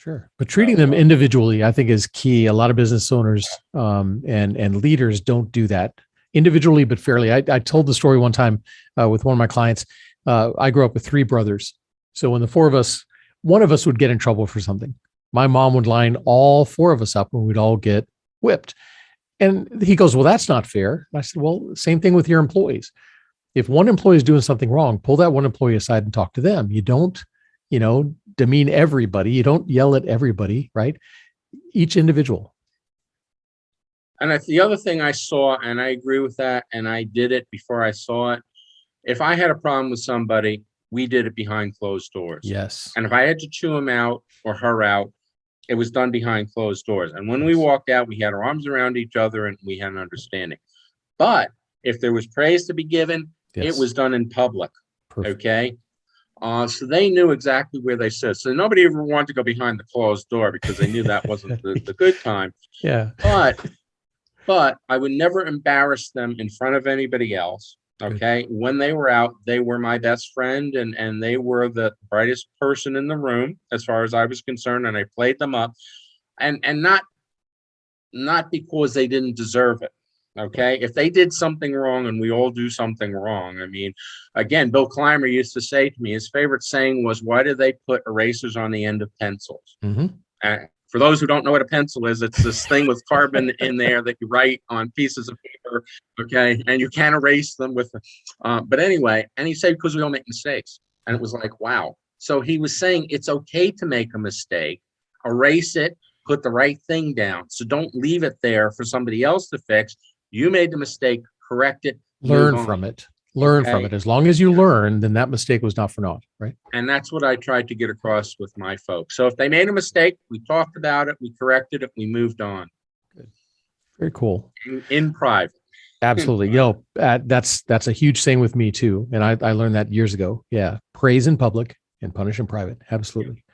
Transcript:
Sure. But treating them individually, I think, is key. A lot of business owners and leaders don't do that individually, but fairly. I told the story one time with one of my clients. I grew up with three brothers. So when the four of us, one of us would get in trouble for something. My mom would line all four of us up and we'd all get whipped. And he goes, well, that's not fair. And I said, well, same thing with your employees. If one employee is doing something wrong, pull that one employee aside and talk to them. You don't, demean everybody. You don't yell at everybody, right? Each individual. And the other thing I saw, and I agree with that, and I did it before I saw it. If I had a problem with somebody, we did it behind closed doors. Yes. And if I had to chew him out or her out, it was done behind closed doors. And when we walked out, we had our arms around each other and we had an understanding. But if there was praise to be given, it was done in public. Perfect. Okay. So they knew exactly where they stood. So nobody ever wanted to go behind the closed door because they knew that wasn't the good time. Yeah. But I would never embarrass them in front of anybody else. Okay. Good. When they were out, they were my best friend and they were the brightest person in the room as far as I was concerned. And I played them up and not because they didn't deserve it. Okay. If they did something wrong, and we all do something wrong. I mean, again, Bill Clymer used to say to me, his favorite saying was, why do they put erasers on the end of pencils? Mm-hmm. For those who don't know what a pencil is, it's this thing with carbon in there that you write on pieces of paper, okay? And you can't erase them with, but anyway, and he said, because we all make mistakes. And it was like, wow. So he was saying it's okay to make a mistake, erase it, put the right thing down. So don't leave it there for somebody else to fix. You made the mistake, correct it. Learn from it. Learn from it. As long as you learn, then that mistake was not for naught, right? And that's what I tried to get across with my folks. So if they made a mistake, we talked about it, we corrected it, we moved on. Good. Very cool. In private. Absolutely. That's a huge thing with me too. And I learned that years ago. Yeah. Praise in public and punish in private. Absolutely.